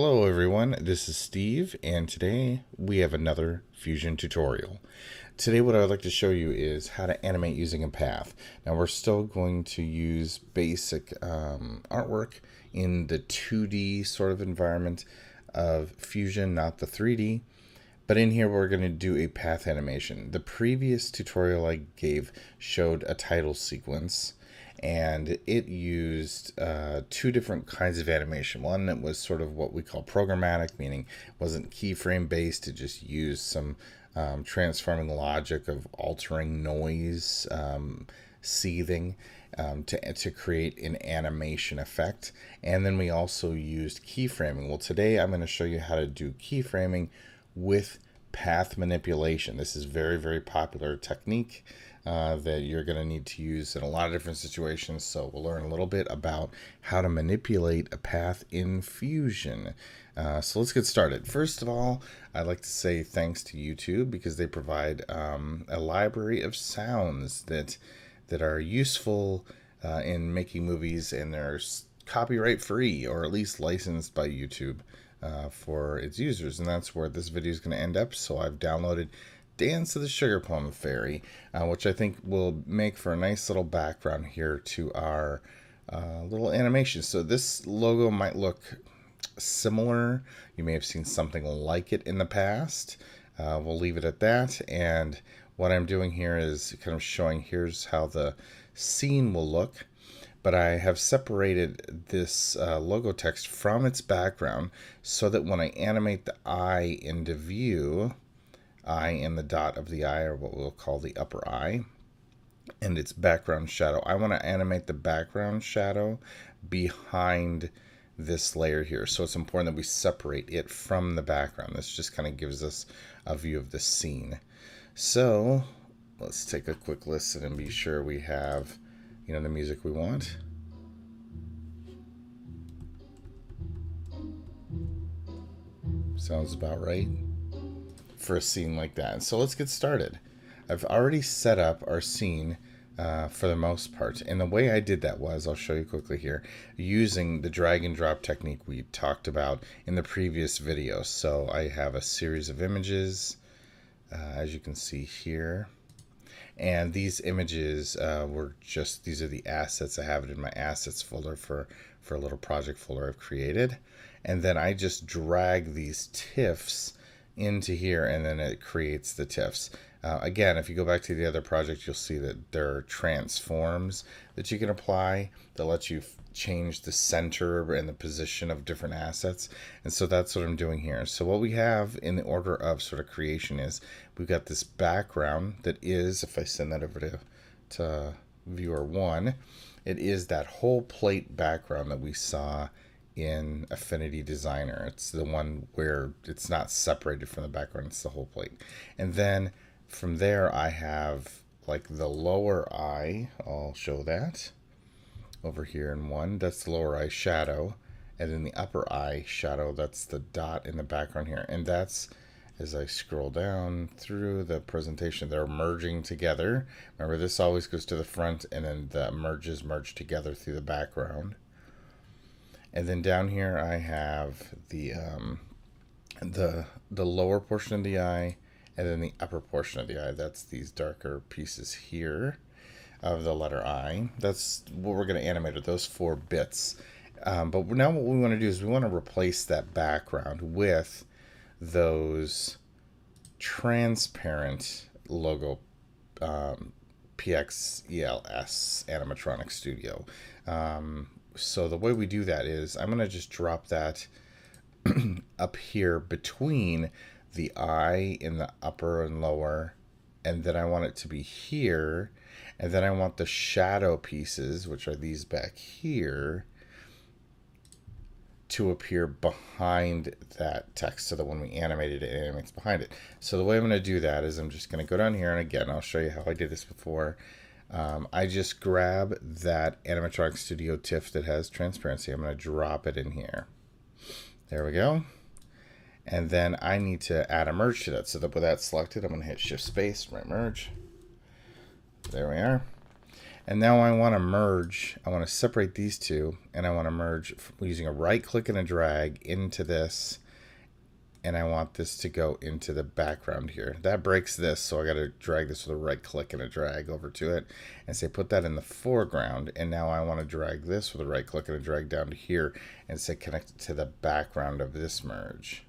Hello everyone, this is Steve, and today we have another Fusion tutorial. Today what I would like to show you is how to animate using a path. Now we're still going to use basic artwork in the 2D sort of environment of Fusion, not the 3D. But in here we're going to do a path animation. The previous tutorial I gave showed a title sequence, and it used two different kinds of animation. One that was sort of what we call programmatic, meaning it wasn't keyframe based, it just used some transforming logic of altering noise, seething, to create an animation effect. And then we also used keyframing. Well, today I'm going to show you how to do keyframing with path manipulation. This is very popular technique that you're going to need to use in a lot of different situations. So we'll learn a little bit about how to manipulate a path in Fusion. So let's get started. First of all, I'd like to say thanks to YouTube because they provide a library of sounds that are useful in making movies, and they're copyright free, or at least licensed by YouTube for its users, and that's where this video is going to end up. So I've downloaded Dance of the Sugar Plum Fairy, which I think will make for a nice little background here to our little animation. So this logo might look similar. You may have seen something like it in the past. We'll leave it at that. And what I'm doing here is kind of showing here's how the scene will look. But I have separated this logo text from its background so that when I animate the eye into view, eye and the dot of the eye, or what we'll call the upper eye, and its background shadow, I want to animate the background shadow behind this layer here. So it's important that we separate it from the background. This just kind of gives us a view of the scene. So let's take a quick listen and be sure we have, you know, the music we want. Sounds about right for a scene like that. So let's get started. I've already set up our scene for the most part, and the way I did that was, I'll show you quickly here, using the drag and drop technique we talked about in the previous video. So I have a series of images, as you can see here. And these images were just, these are the assets. I have it in my assets folder for a little project folder I've created. And then I just drag these TIFFs into here, and then it creates the TIFFs. Again, if you go back to the other project, you'll see that there are transforms that you can apply that let you change the center and the position of different assets. And so that's what I'm doing here. So what we have in the order of sort of creation is we've got this background that is, if I send that over to viewer 1, it is that whole plate background that we saw in Affinity Designer. It's the one where it's not separated from the background, it's the whole plate. And then from there I have like the lower eye, I'll show that over here in 1, that's the lower eye shadow, and then the upper eye shadow, that's the dot in the background here. And that's, as I scroll down through the presentation, they're merging together. Remember, this always goes to the front, and then the merges merge together through the background. And then down here I have the lower portion of the eye, and then the upper portion of the eye. That's these darker pieces here of the letter I. That's what we're going to animate with those 4 bits. But now what we want to do is we want to replace that background with those transparent logo PXELS Animatronic Studio. So the way we do that is I'm going to just drop that up here between the eye in the upper and lower, and then I want it to be here, and then I want the shadow pieces, which are these back here, to appear behind that text so that when we animate it, it animates behind it. So the way I'm going to do that is I'm just going to go down here, and again, I'll show you how I did this before. I just grab that Animatronic Studio TIFF that has transparency. I'm going to drop it in here. There we go. And then I need to add a merge to that. So that with that selected, I'm going to hit Shift Space, right merge. There we are. And now I want to merge, I want to separate these two, and I want to merge using a right click and a drag into this, and I want this to go into the background here. That breaks this, so I got to drag this with a right click and a drag over to it, and say put that in the foreground. And now I want to drag this with a right click and a drag down to here, and say connect it to the background of this merge.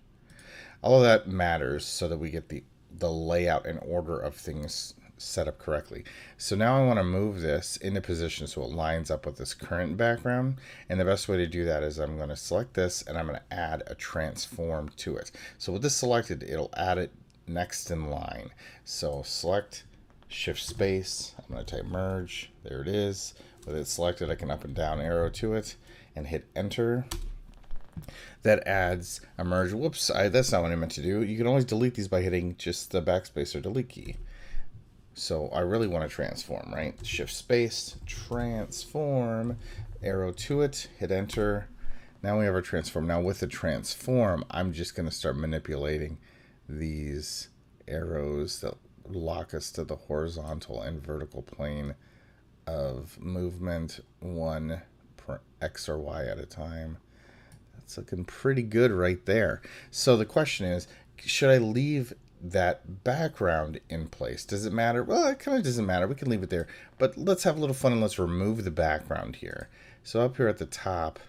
All of that matters so that we get the layout and order of things set up correctly. So now I want to move this into position so it lines up with this current background. And the best way to do that is I'm going to select this and I'm going to add a transform to it. So with this selected, it'll add it next in line. So select, shift space, I'm going to type merge, there it is. With it selected, I can up and down arrow to it and hit enter. That adds a merge. Whoops, that's not what I meant to do. You can always delete these by hitting just the backspace or delete key. So I really want to transform, right? Shift space, transform, arrow to it, hit enter. Now we have our transform. Now with the transform, I'm just going to start manipulating these arrows that lock us to the horizontal and vertical plane of movement, one per X or Y at a time. That's looking pretty good right there. So the question is, should I leave that background in place? Does it matter? Well, it kind of doesn't matter. We can leave it there. But let's have a little fun and let's remove the background here. So up here at the top,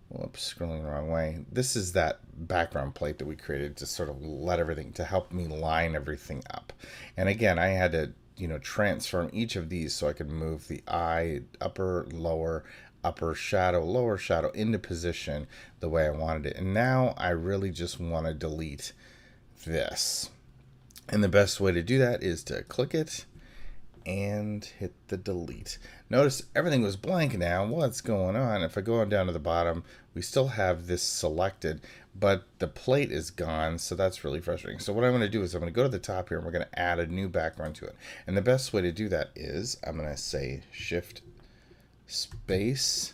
whoops, scrolling the wrong way. This is that background plate that we created to sort of let everything, to help me line everything up. And again, I had to, transform each of these so I could move the eye, upper, lower, upper shadow, lower shadow into position the way I wanted it. And now I really just want to delete this. And the best way to do that is to click it and hit the delete. Notice everything was blank now. What's going on? If I go on down to the bottom, we still have this selected, but the plate is gone, so that's really frustrating. So what I'm going to do is I'm going to go to the top here and we're going to add a new background to it. And the best way to do that is I'm going to say shift space.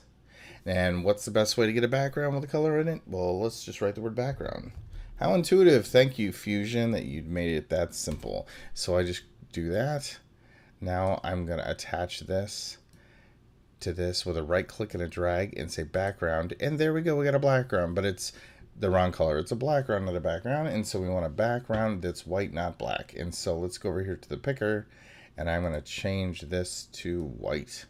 And what's the best way to get a background with a color in it? Well, let's just write the word background. How intuitive. Thank you, Fusion, that you made it that simple. So I just do that. Now I'm going to attach this to this with a right click and a drag and say background. And there we go. We got a background, but it's the wrong color. It's a background, not a background. And so we want a background that's white, not black. And so let's go over here to the picker and I'm going to change this to white.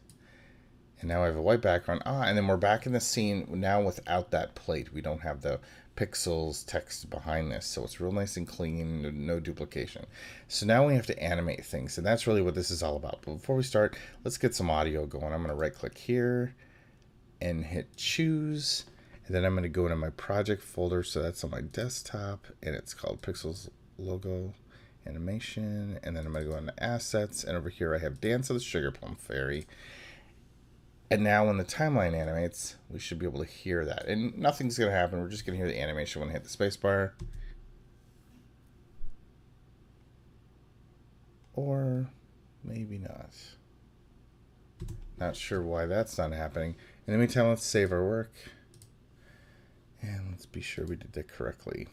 And now I have a white background. And then we're back in the scene now without that plate. We don't have the pixels text behind this. So it's real nice and clean, no duplication. So now we have to animate things. And that's really what this is all about. But before we start, let's get some audio going. I'm going to right click here and hit choose. And then I'm going to go into my project folder. So that's on my desktop. And it's called Pixels Logo Animation. And then I'm going to go into Assets. And over here I have Dance of the Sugar Plum Fairy. And now when the timeline animates, we should be able to hear that. And nothing's going to happen. We're just going to hear the animation when I hit the spacebar. Or maybe not. Not sure why that's not happening. In the meantime, let's save our work. And let's be sure we did that correctly.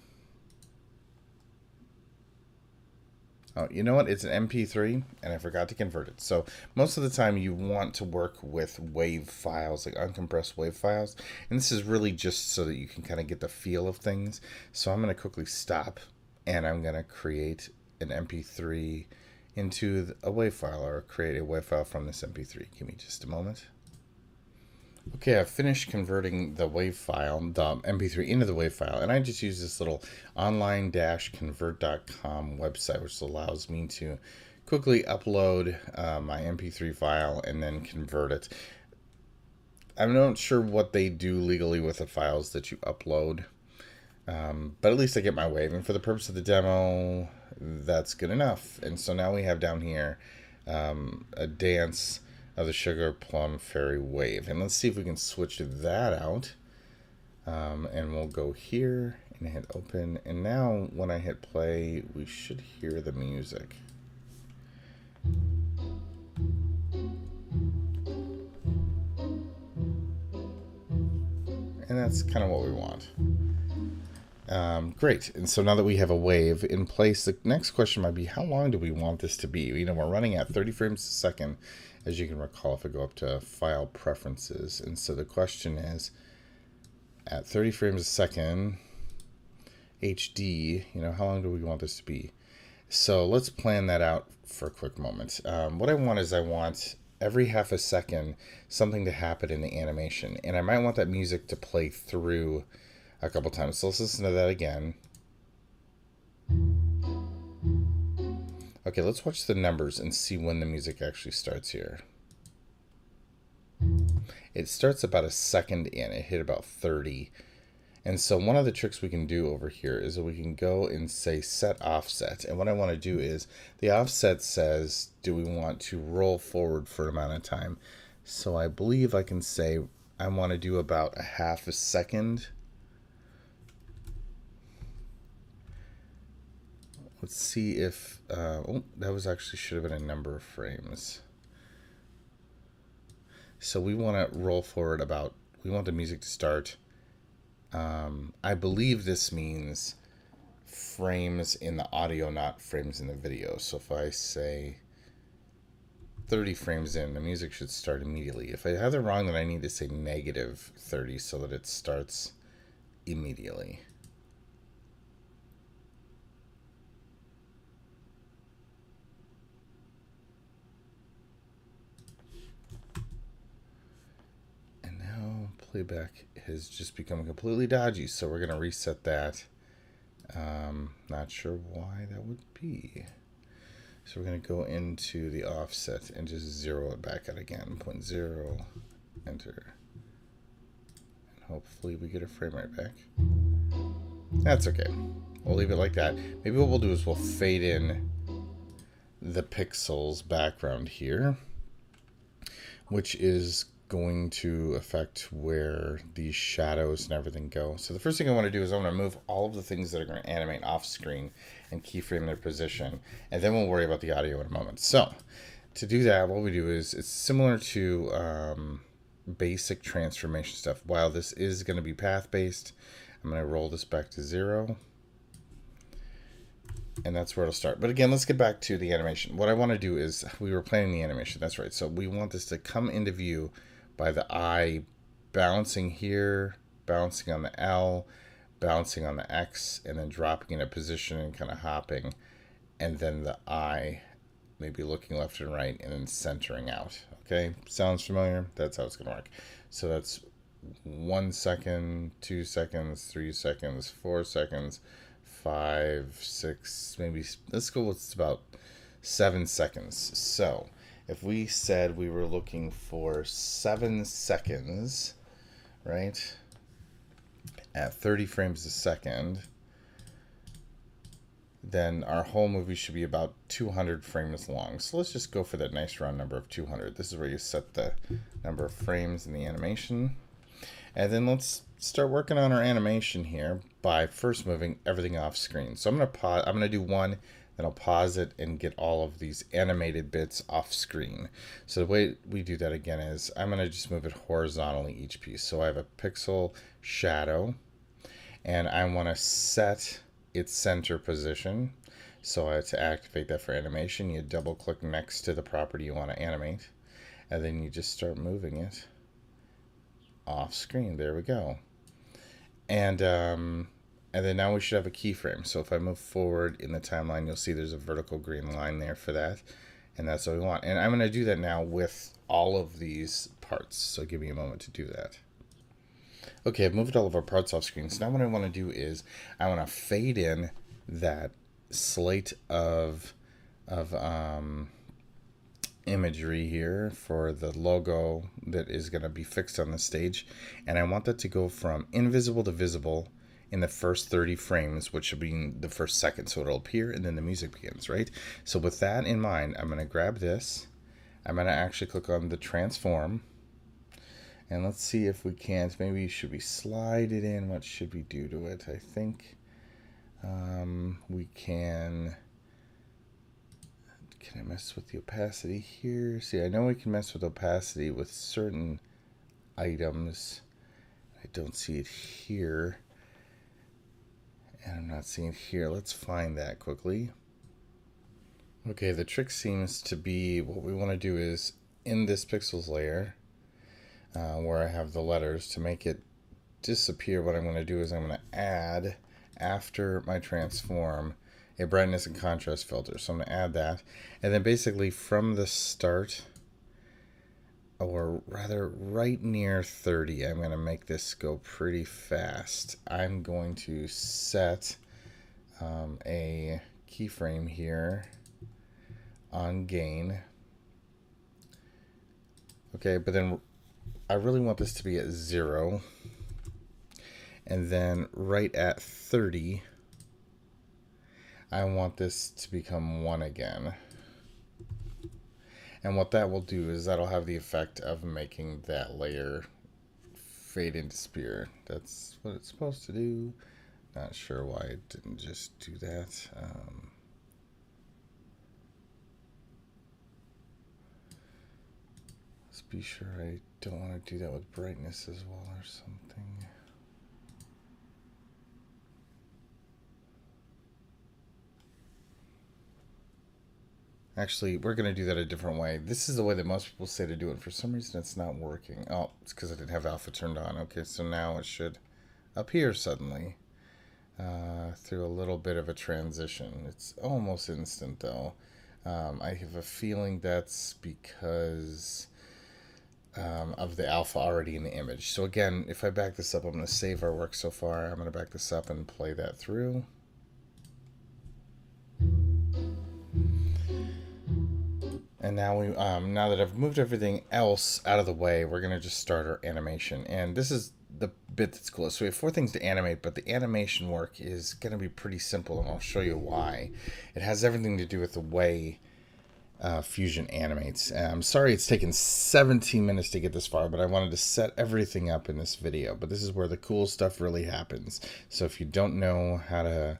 Oh, you know what? It's an MP3, and I forgot to convert it. So most of the time you want to work with WAV files, like uncompressed WAV files. And this is really just so that you can kind of get the feel of things. So I'm going to quickly stop, and I'm going to create an MP3 into a WAV file, or create a WAV file from this MP3. Give me just a moment. Okay, I've finished converting the WAV file, the MP3 into the WAV file, and I just use this little online-convert.com website, which allows me to quickly upload my MP3 file and then convert it. I'm not sure what they do legally with the files that you upload, but at least I get my WAV, and for the purpose of the demo, that's good enough. And so now we have down here a dance of the Sugar Plum Fairy wave. And let's see if we can switch that out. And we'll go here and hit open. And now when I hit play, we should hear the music. And that's kind of what we want. Great. And so now that we have a wave in place, the next question might be, how long do we want this to be? We're running at 30 frames a second. as you can recall, if I go up to File Preferences. And so the question is, at 30 frames a second, HD, how long do we want this to be? So let's plan that out for a quick moment. What I want every half a second something to happen in the animation. And I might want that music to play through a couple times. So let's listen to that again. Okay, let's watch the numbers and see when the music actually starts here. It starts about a second in. It hit about 30. And so one of the tricks we can do over here is that we can go and say set offset. And what I want to do is the offset says, do we want to roll forward for an amount of time? So I believe I can say I want to do about a half a second. Let's see if, that was actually should have been a number of frames. So we want to roll forward we want the music to start. I believe this means frames in the audio, not frames in the video. So if I say 30 frames in, the music should start immediately. If I have it wrong, then I need to say negative 30 so that it starts immediately. Playback has just become completely dodgy, so we're going to reset that. Not sure why that would be. So we're going to go into the offset and just zero it back out again. 0.0, enter. And hopefully we get a frame rate back. That's okay. We'll leave it like that. Maybe what we'll do is we'll fade in the pixels background here, which is going to affect where these shadows and everything go. So the first thing I want to do is I want to move all of the things that are going to animate off screen and keyframe their position, and then we'll worry about the audio in a moment. So to do that, what we do is it's similar to basic transformation stuff. While this is going to be path based, I'm going to roll this back to 0. And that's where it'll start. But again, let's get back to the animation. What I want to do is, we were planning the animation. That's right. So we want this to come into view by the eye bouncing here, bouncing on the L, bouncing on the X, and then dropping in a position and kind of hopping. And then the eye maybe looking left and right and then centering out. Okay, sounds familiar? That's how it's going to work. So that's 1 second, 2 seconds, 3 seconds, 4 seconds, 5, 6, maybe, let's go with about 7 seconds. So if we said we were looking for 7 seconds, right, at 30 frames a second, then our whole movie should be about 200 frames long. So let's just go for that nice round number of 200. This is where you set the number of frames in the animation. And then let's start working on our animation here by first moving everything off screen. So I'm going to pause. I'm going to do one, then I'll pause it and get all of these animated bits off screen. So the way we do that again is I'm going to just move it horizontally each piece. So I have a pixel shadow, and I want to set its center position. So to activate that for animation, you double click next to the property you want to animate, and then you just start moving it off screen. There we go. And then now we should have a keyframe. So if I move forward in the timeline, you'll see there's a vertical green line there for that. And that's what we want. And I'm going to do that now with all of these parts. So give me a moment to do that. Okay, I've moved all of our parts off screen. So now what I want to do is I want to fade in that slate of imagery here for the logo that is going to be fixed on the stage, and I want that to go from invisible to visible in the first 30 frames, which should be the first second, so it'll appear and then the music begins, right? So with that in mind, I'm going to grab this, I'm going to actually click on the transform, and let's see if we can't, maybe should we slide it in? What should we do to it? I think we can I mess with the opacity here? See, I know we can mess with opacity with certain items. I don't see it here. And I'm not seeing it here. Let's find that quickly. Okay, the trick seems to be what we want to do is in this pixels layer where I have the letters, to make it disappear, what I'm going to do is I'm going to add, after my transform, a brightness and contrast filter. So I'm going to add that. And then basically from the start, or rather right near 30, I'm going to make this go pretty fast. I'm going to set a keyframe here on gain. Okay, but then I really want this to be at 0. And then right at 30, I want this to become 1 again. And what that will do is that'll have the effect of making that layer fade and disappear. That's what it's supposed to do. Not sure why it didn't just do that. Let's be sure I don't want to do that with brightness as well or something. Actually, we're going to do that a different way. This is the way that most people say to do it. For some reason, it's not working. Oh, it's because I didn't have alpha turned on. Okay, so now it should appear suddenly through a little bit of a transition. It's almost instant, though. I have a feeling that's because of the alpha already in the image. So again, if I back this up, I'm going to save our work so far. I'm going to back this up and play that through. And now now that I've moved everything else out of the way, we're going to just start our animation. And this is the bit that's cool. So we have 4 things to animate, but the animation work is going to be pretty simple, and I'll show you why. It has everything to do with the way Fusion animates. I'm sorry it's taken 17 minutes to get this far, but I wanted to set everything up in this video. But this is where the cool stuff really happens. So if you don't know how to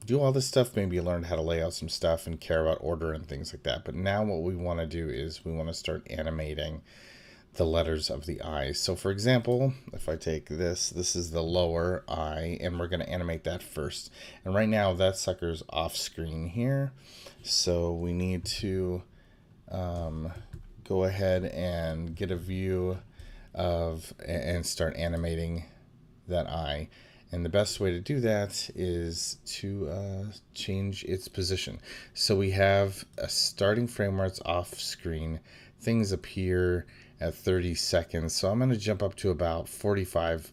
do all this stuff, maybe you learned how to lay out some stuff and care about order and things like that. But now what we want to do is we want to start animating the letters of the eyes. So for example, if I take this is the lower eye, and we're going to animate that first. And right now that sucker's off screen here. So we need to go ahead and get a view of and start animating that eye. And the best way to do that is to change its position. So we have a starting frame where it's off screen. Things appear at 30 seconds. So I'm going to jump up to about 45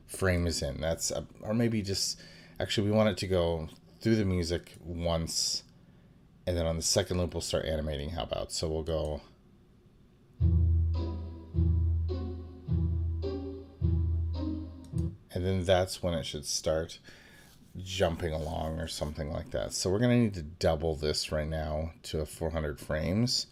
frames in. That's or maybe just, actually we want it to go through the music once, and then on the second loop we'll start animating. How about? So we'll go. And then that's when it should start jumping along or something like that. So we're going to need to double this right now to 400 frames.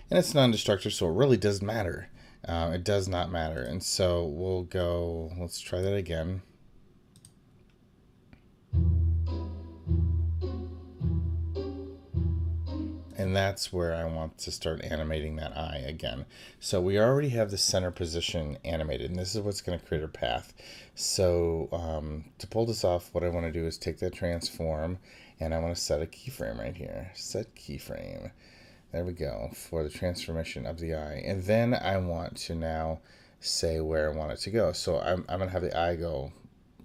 And it's non-destructive, so it really doesn't matter. It does not matter. And so we'll go, let's try that again. And that's where I want to start animating that eye again. So we already have the center position animated, and this is what's going to create our path. So to pull this off, what I want to do is take that transform, and I want to set a keyframe right here. Set keyframe. There we go, for the transformation of the eye. And then I want to now say where I want it to go. So I'm going to have the eye go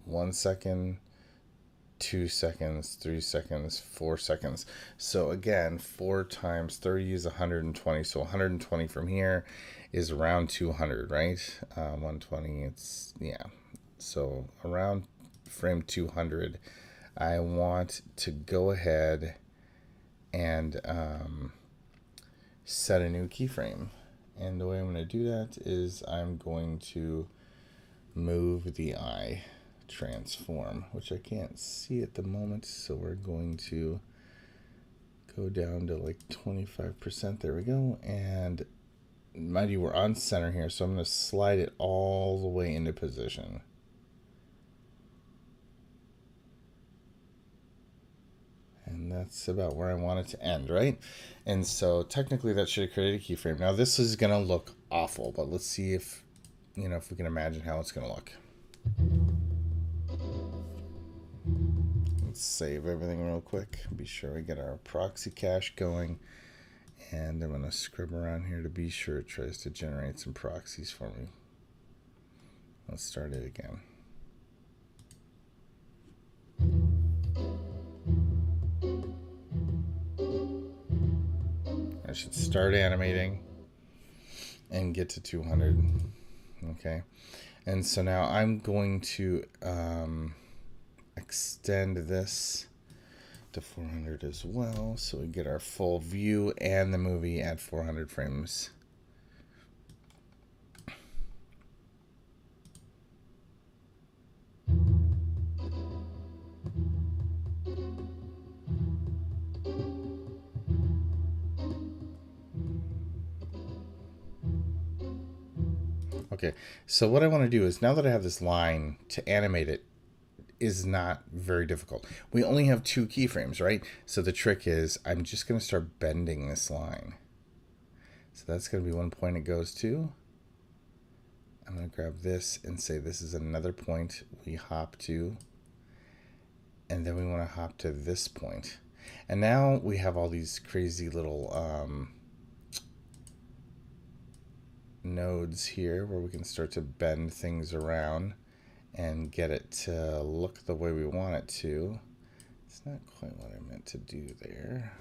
1 second, 2 seconds, 3 seconds, 4 seconds. So again, 4 times 30 is 120. So 120 from here is around 200, right? 120, it's, yeah. So around frame 200, I want to go ahead and set a new keyframe. And the way I'm going to do that is I'm going to move the eye transform, which I can't see at the moment, so we're going to go down to like 25%. There we go. And mind you, we're on center here, so I'm going to slide it all the way into position. And that's about where I want it to end, right? And so technically that should have created a keyframe. Now this is going to look awful, but let's see if, if we can imagine how it's going to look. Let's save everything real quick. Be sure we get our proxy cache going. And I'm going to scrub around here to be sure it tries to generate some proxies for me. Let's start it again. I should start animating and get to 200. Okay. And so now I'm going to extend this to 400 as well, so we get our full view and the movie at 400 frames. Okay, so what I want to do is, now that I have this line, to animate it is not very difficult. We only have 2 keyframes, right? So the trick is, I'm just going to start bending this line. So that's going to be one point it goes to. I'm going to grab this and say this is another point we hop to. And then we want to hop to this point. And now we have all these crazy little nodes here where we can start to bend things around and get it to look the way we want it to. It's not quite what I meant to do there.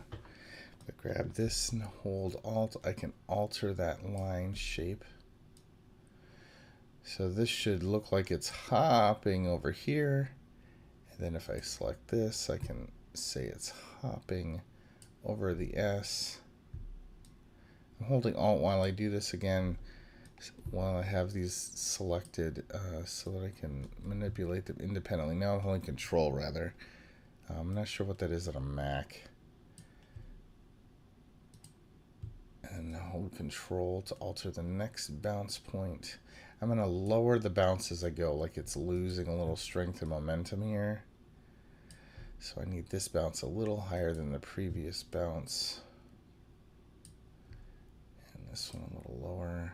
But grab this and hold Alt. I can alter that line shape. So this should look like it's hopping over here. And then if I select this, I can say it's hopping over the S. I'm holding Alt while I do this again, while I have these selected, so that I can manipulate them independently. Now I'm holding Control rather. I'm not sure what that is on a Mac. And hold Control to alter the next bounce point. I'm going to lower the bounce as I go, like it's losing a little strength and momentum here. So I need this bounce a little higher than the previous bounce. And this one a little lower.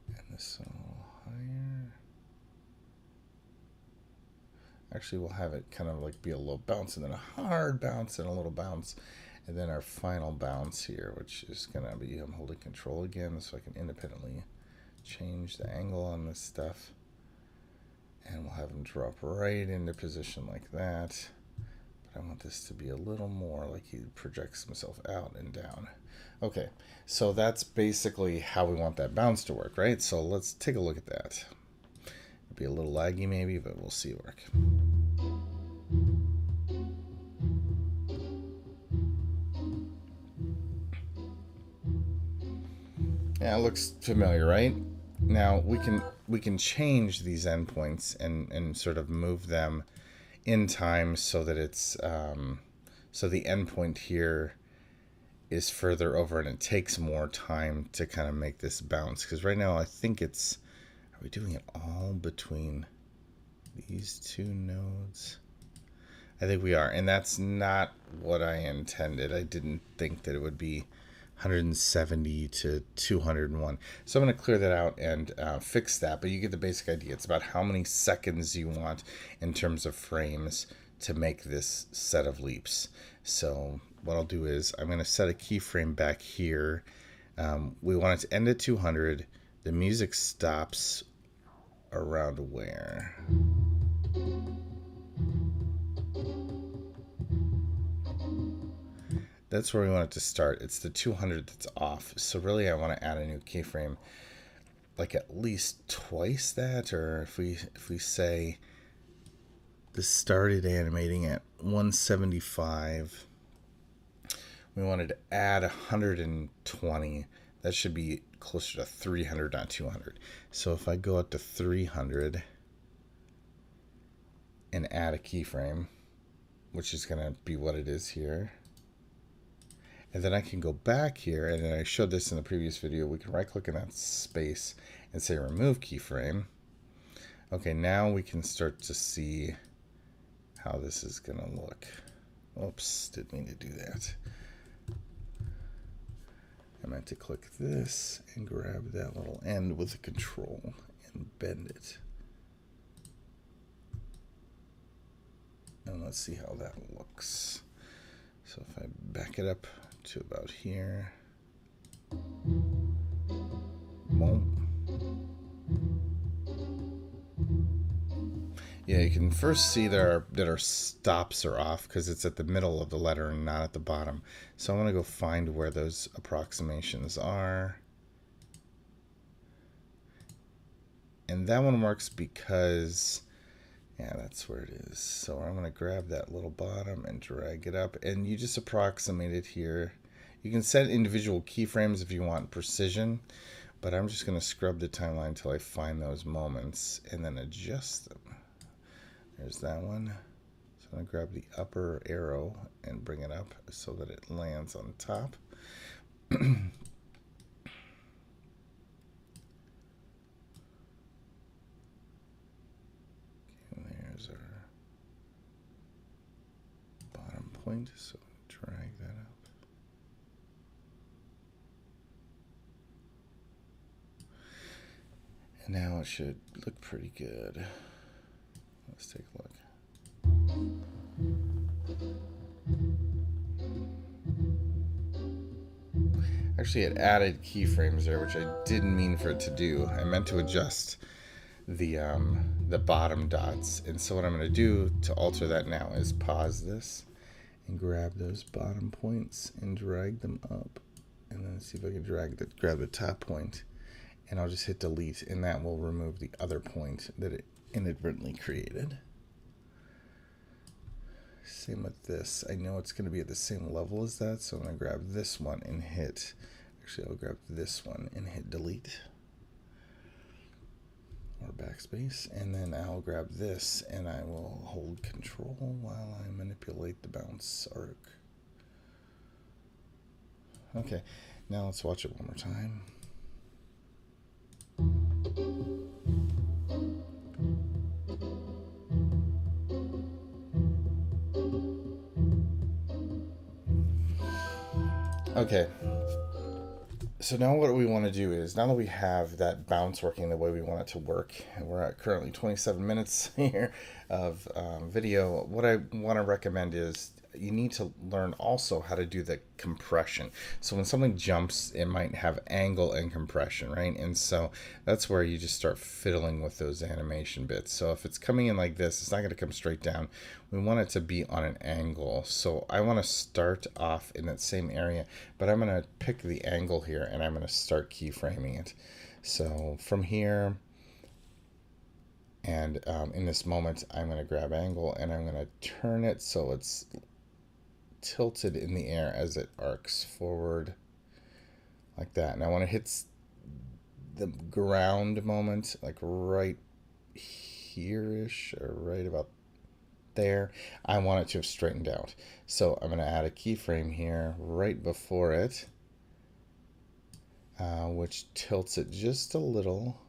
And this one a little higher. Actually, we'll have it kind of like be a low bounce and then a hard bounce and a little bounce. And then our final bounce here, which is going to be, I'm holding Control again so I can independently change the angle on this stuff. And we'll have them drop right into position like that. But I want this to be a little more like he projects himself out and down. Okay, so that's basically how we want that bounce to work, right? So let's take a look at that. It'll be a little laggy maybe, but we'll see it work. Yeah, it looks familiar, right? Now we can change these endpoints and sort of move them in time so that it's so the endpoint here is further over and it takes more time to kind of make this bounce. Because right now I think it's, are we doing it all between these 2 nodes? I think we are, and that's not what I intended. I didn't think that it would be 170 to 201. So I'm going to clear that out and fix that, but you get the basic idea. It's about how many seconds you want in terms of frames to make this set of leaps. So what I'll do is I'm going to set a keyframe back here. We want it to end at 200. The music stops around where? That's where we want it to start. It's the 200 that's off. So really I want to add a new keyframe like at least twice that, or if we say this started animating at 175, we wanted to add 120. That should be closer to 300, not 200. So if I go up to 300 and add a keyframe, which is going to be what it is here, and then I can go back here, and I showed this in the previous video. We can right click in that space and say remove keyframe. Okay, now we can start to see how this is going to look. Oops, didn't mean to do that. I meant to click this and grab that little end with the Control and bend it. And let's see how that looks. So if I back it up to about here, boom. Yeah, you can first see that our stops are off because it's at the middle of the letter and not at the bottom. So I want to go find where those approximations are. And that one works because, yeah, that's where it is. So I'm going to grab that little bottom and drag it up. And you just approximate it here. You can set individual keyframes if you want precision. But I'm just going to scrub the timeline until I find those moments and then adjust them. There's that one. So I'm going to grab the upper arrow and bring it up so that it lands on top. There's our bottom point, so drag that up. And now it should look pretty good. Let's take a look. Actually, it added keyframes there, which I didn't mean for it to do. I meant to adjust the bottom dots. And so what I'm going to do to alter that now is pause this and grab those bottom points and drag them up. And then see if I can grab the top point. And I'll just hit delete, and that will remove the other point that it inadvertently created. Same with this. I know it's going to be at the same level as that, so I'm going to grab this one and hit, actually I'll grab this one and hit delete or backspace, and then I'll grab this and I will hold control while I manipulate the bounce arc. Okay, now let's watch it one more time. Okay, so now what we want to do is, now that we have that bounce working the way we want it to work, and we're at currently 27 minutes here of video, what I want to recommend is you need to learn also how to do the compression. So when something jumps, it might have angle and compression, right? And so that's where you just start fiddling with those animation bits. So if it's coming in like this, it's not going to come straight down. We want it to be on an angle. So I want to start off in that same area, but I'm going to pick the angle here and I'm going to start keyframing it. So from here, and in this moment, I'm going to grab angle and I'm going to turn it so it's tilted in the air as it arcs forward like that. Now when it hits the ground moment, like right here-ish or right about there, I want it to have straightened out. So I'm going to add a keyframe here right before it, which tilts it just a little.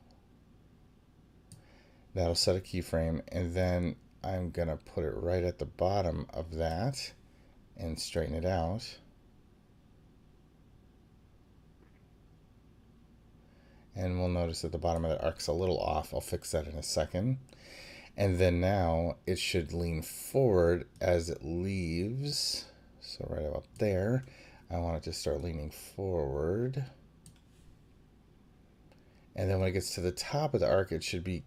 That'll set a keyframe, and then I'm going to put it right at the bottom of that and straighten it out. And we'll notice that the bottom of that arc's a little off. I'll fix that in a second. And then now it should lean forward as it leaves. So right about there, I want it to start leaning forward. And then when it gets to the top of the arc, it should be,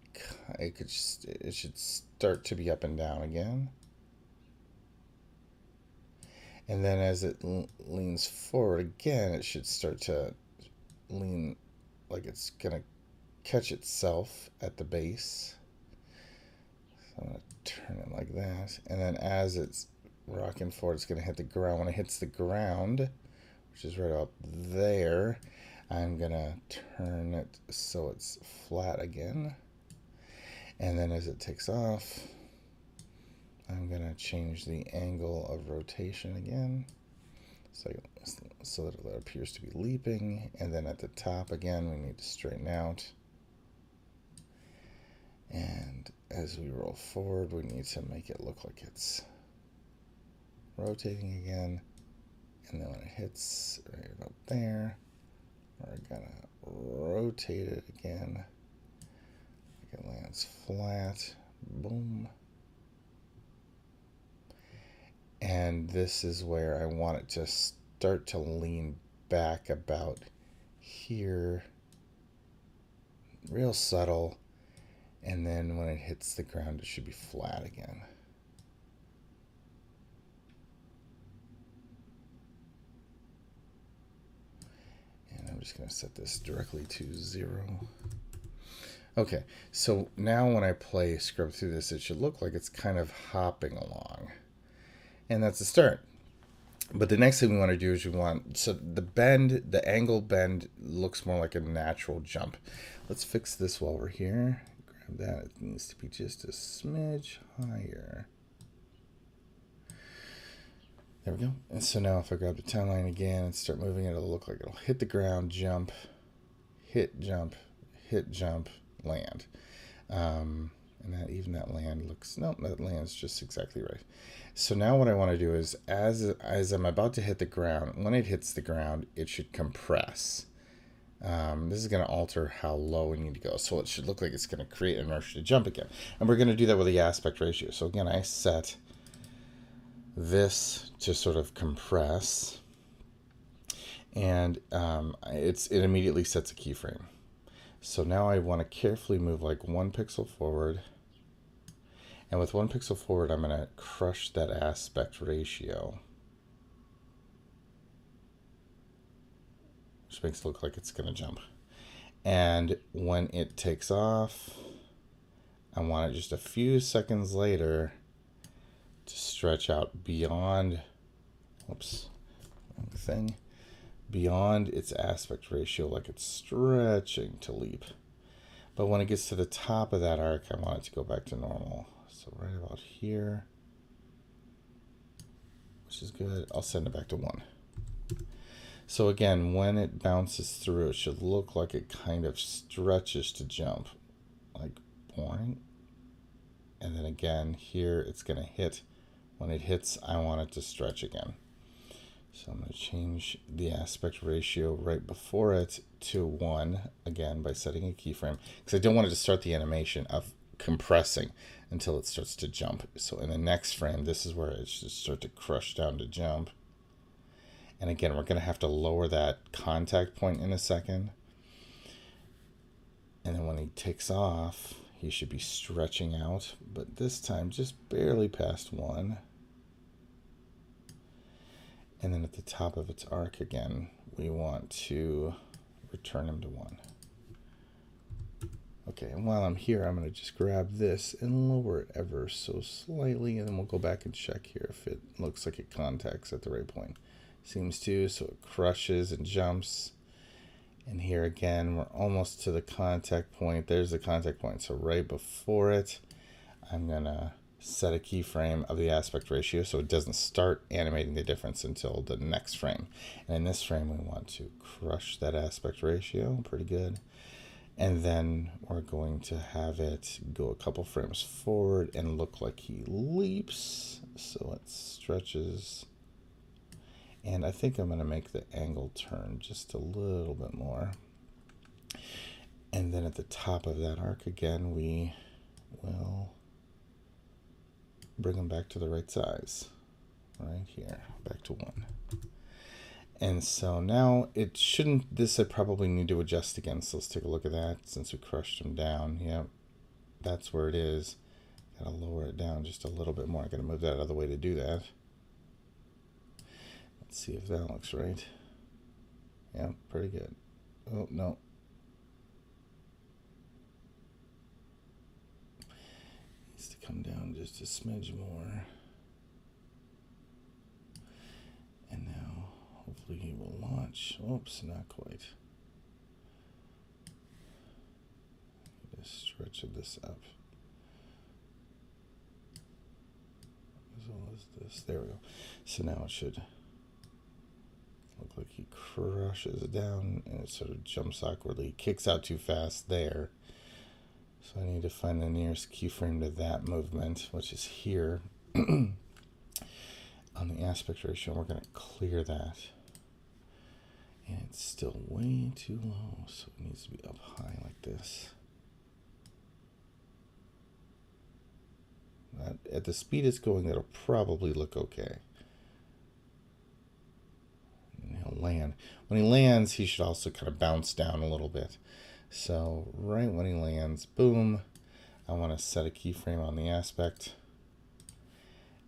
it should start to be up and down again. And then as it leans forward again, it should start to lean like it's going to catch itself at the base. So I'm going to turn it like that. And then as it's rocking forward, it's going to hit the ground. When it hits the ground, which is right up there, I'm going to turn it so it's flat again. And then as it takes off, I'm going to change the angle of rotation again so that it appears to be leaping. And then at the top again, we need to straighten out. And as we roll forward, we need to make it look like it's rotating again. And then when it hits right about there, we're going to rotate it again. Like it lands flat. Boom. And this is where I want it to start to lean back about here, real subtle, and then when it hits the ground it should be flat again. And I'm just going to set this directly to 0. Okay, so now when I play scrub through this, it should look like it's kind of hopping along. And that's the start. But the next thing we want to do is so the bend, the angle bend looks more like a natural jump. Let's fix this while we're here. Grab that. It needs to be just a smidge higher. There we go. And so now if I grab the town line again and start moving it, it'll look like it'll hit the ground, jump, hit, jump, hit, jump, land. And that land looks, nope, that land's just exactly right. So now what I want to do is as I'm about to hit the ground, when it hits the ground, it should compress. This is going to alter how low we need to go. So it should look like it's going to create inertia to jump again. And we're going to do that with the aspect ratio. So again, I set this to sort of compress. And it immediately sets a keyframe. So now I want to carefully move like 1 pixel forward. And with 1 pixel forward, I'm going to crush that aspect ratio, which makes it look like it's going to jump. And when it takes off, I want it just a few seconds later to stretch out beyond, whoops, wrong thing, beyond its aspect ratio, like it's stretching to leap. But when it gets to the top of that arc, I want it to go back to normal. So right about here, which is good. I'll send it back to 1. So again, when it bounces through, it should look like it kind of stretches to jump, like boring. And then again, here it's going to hit. When it hits, I want it to stretch again. So I'm going to change the aspect ratio right before it to 1, again, by setting a keyframe, because I don't want it to start the animation of compressing until it starts to jump. So in the next frame, this is where it should start to crush down to jump. And again, we're going to have to lower that contact point in a second. And then when he takes off, he should be stretching out, but this time just barely past 1. And then at the top of its arc again, we want to return him to 1. Okay, and while I'm here, I'm going to just grab this and lower it ever so slightly, and then we'll go back and check here if it looks like it contacts at the right point. Seems to, so it crushes and jumps. And here again, we're almost to the contact point. There's the contact point. So right before it, I'm going to set a keyframe of the aspect ratio so it doesn't start animating the difference until the next frame. And in this frame, we want to crush that aspect ratio. Pretty good. And then we're going to have it go a couple frames forward and look like he leaps. So it stretches. And I think I'm going to make the angle turn just a little bit more. And then at the top of that arc again, we will bring them back to the right size. Right here, back to 1. And so now it shouldn't, this I probably need to adjust again. So let's take a look at that since we crushed them down. Yep, that's where it is. Gotta lower it down just a little bit more. I gotta move that out of the way to do that. Let's see if that looks right. Yeah, pretty good. Oh, no. Needs to come down just a smidge more. And now, hopefully he will launch. Oops, not quite. Just stretch this up. As well as this. There we go. So now it should look like he crushes it down and it sort of jumps awkwardly. Kicks out too fast there. So I need to find the nearest keyframe to that movement, which is here. On the aspect ratio, we're going to clear that. And it's still way too low, so it needs to be up high like this. At the speed it's going, that'll probably look okay. land. When he lands, he should also kind of bounce down a little bit. So right when he lands, boom, I want to set a keyframe on the aspect,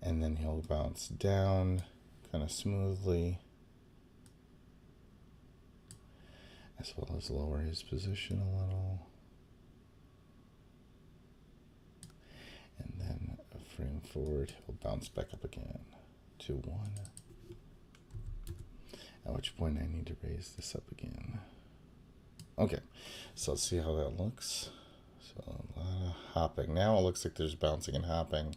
and then he'll bounce down kind of smoothly, as well as lower his position a little. And then a frame forward, he'll bounce back up again to 1. At which point I need to raise this up again. Okay, so let's see how that looks. So a lot of hopping. Now it looks like there's bouncing and hopping.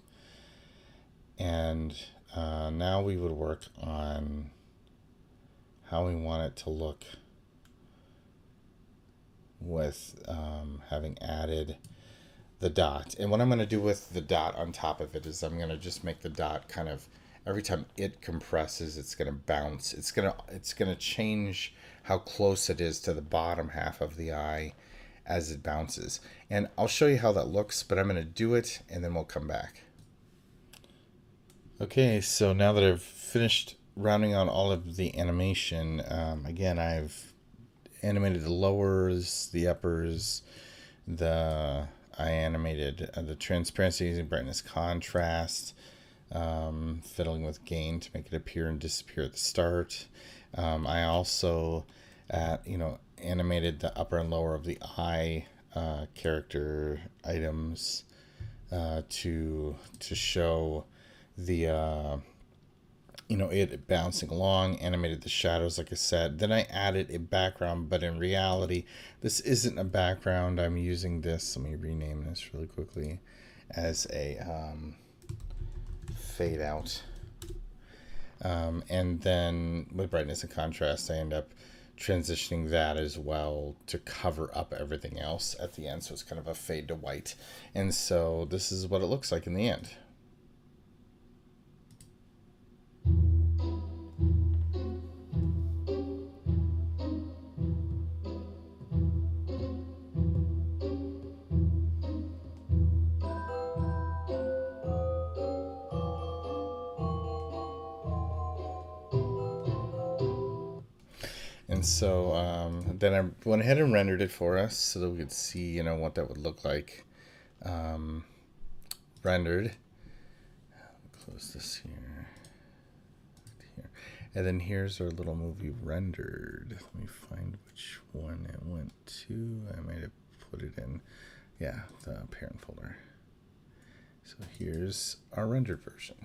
And now we would work on how we want it to look with having added the dot. And what I'm going to do with the dot on top of it is I'm going to just make the dot kind of, every time it compresses, it's going to bounce. It's going to change how close it is to the bottom half of the eye as it bounces. And I'll show you how that looks, but I'm going to do it and then we'll come back. Okay, so now that I've finished rounding out all of the animation, again, I've animated the lowers, the uppers, I animated the transparency using brightness contrast, fiddling with gain to make it appear and disappear at the start. I also, animated the upper and lower of the eye character items to show the it bouncing along, animated the shadows like I said. Then I added a background, but in reality this isn't a background. I'm using this, let me rename this really quickly, as a fade out. And then with brightness and contrast I end up transitioning that as well to cover up everything else at the end, so it's kind of a fade to white. And so this is what it looks like in the end. And so then I went ahead and rendered it for us so that we could see, what that would look like rendered. Close this here. And then here's our little movie rendered. Let me find which one it went to. I might have put it in, the parent folder. So here's our rendered version.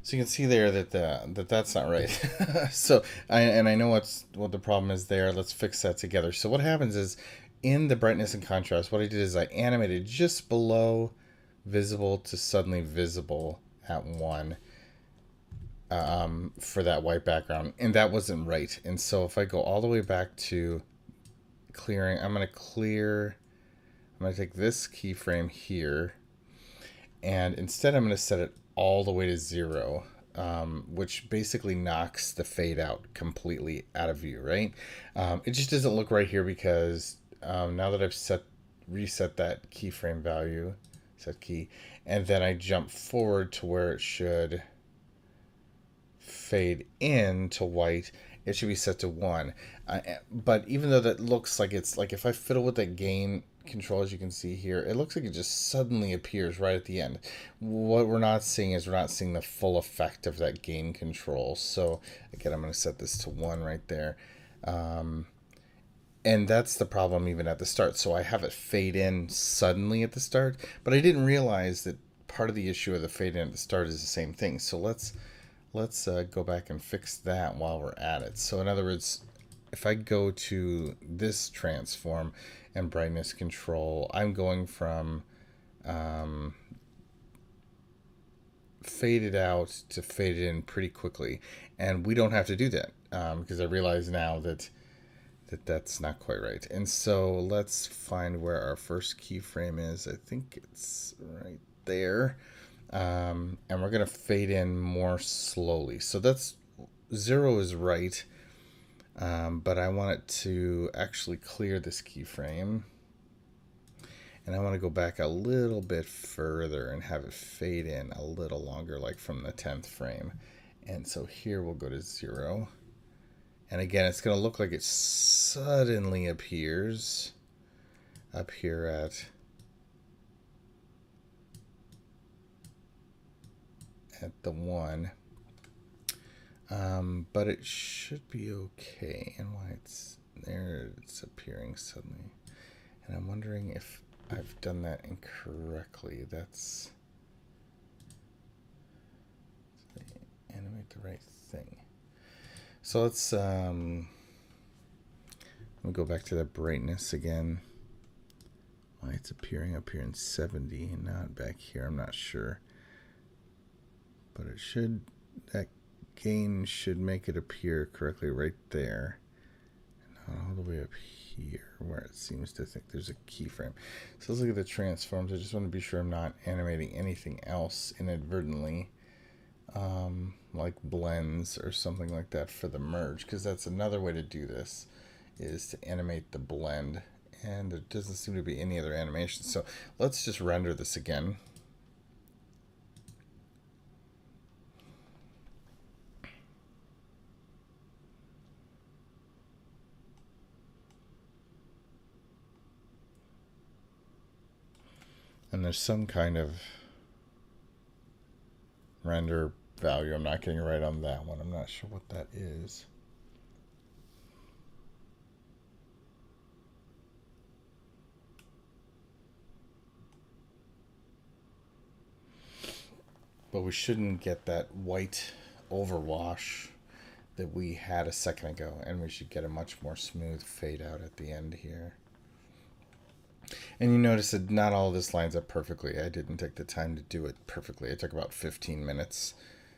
So you can see there that that's not right. So I know what the problem is there. Let's fix that together. So what happens is, in the brightness and contrast, what I did is I animated just below visible to suddenly visible at 1 for that white background, and that wasn't right. And so if I go all the way back to clearing, I'm going to take this keyframe here, and instead I'm going to set it all the way to 0, which basically knocks the fade out completely out of view, right? It just doesn't look right here because now that I've reset that keyframe value, set key, and then I jump forward to where it should fade in to white, it should be set to 1. But even though that looks like it's like, if I fiddle with that gain control, as you can see here, it looks like it just suddenly appears right at the end. What we're not seeing is we're not seeing the full effect of that gain control. So again, I'm going to set this to 1 right there. And that's the problem even at the start. So I have it fade in suddenly at the start, but I didn't realize that part of the issue of the fade in at the start is the same thing. So let's go back and fix that while we're at it. So in other words, if I go to this transform and brightness control, I'm going from faded out to faded in pretty quickly, and we don't have to do that because I realize now that that's not quite right. And so let's find where our first keyframe is. I think it's right there. And we're going to fade in more slowly. So that's 0 is right, but I want it to actually clear this keyframe. And I want to go back a little bit further and have it fade in a little longer, like from the 10th frame. And so here we'll go to 0. And again, it's going to look like it suddenly appears up here at the 1. But it should be okay. And why it's there, it's appearing suddenly. And I'm wondering if I've done that incorrectly. That's animate the right thing. So let's we'll go back to the brightness again. Why it's appearing up here in 70 and not back here, I'm not sure. But it should, that gain should make it appear correctly right there. And not all the way up here where it seems to think there's a keyframe. So let's look at the transforms. I just want to be sure I'm not animating anything else inadvertently, like blends or something like that for the merge, because that's another way to do this, is to animate the blend, and there doesn't seem to be any other animation. So let's just render this again. And there's some kind of render value I'm not getting right on that one. I'm not sure what that is. But we shouldn't get that white overwash that we had a second ago, and we should get a much more smooth fade out at the end here. And you notice that not all of this lines up perfectly. I didn't take the time to do it perfectly. It took about 15 minutes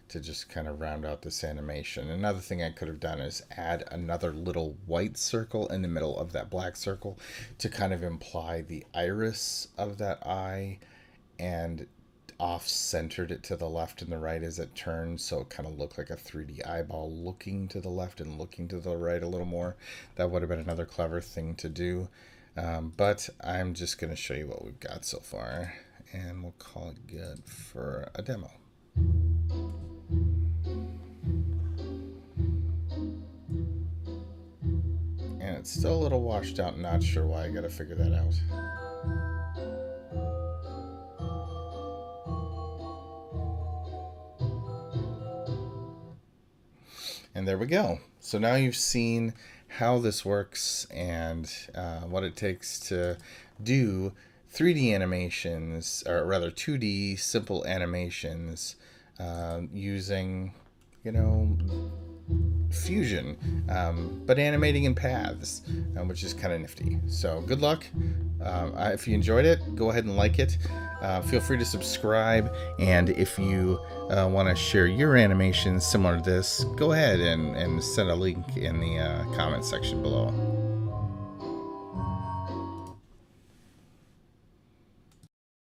to just kind of round out this animation. Another thing I could have done is add another little white circle in the middle of that black circle to kind of imply the iris of that eye, and off-centered it to the left and the right as it turns, so it kind of looked like a 3D eyeball looking to the left and looking to the right a little more. That would have been another clever thing to do. But I'm just going to show you what we've got so far, and we'll call it good for a demo. And it's still a little washed out, not sure why. I got to figure that out. And there we go. So now you've seen how this works and what it takes to do 3D animations, or rather 2D simple animations, using, Fusion, but animating in paths, which is kind of nifty. So good luck. If you enjoyed it, go ahead and like it. Feel free to subscribe, and if you want to share your animations similar to this, go ahead and send a link in the comment section below.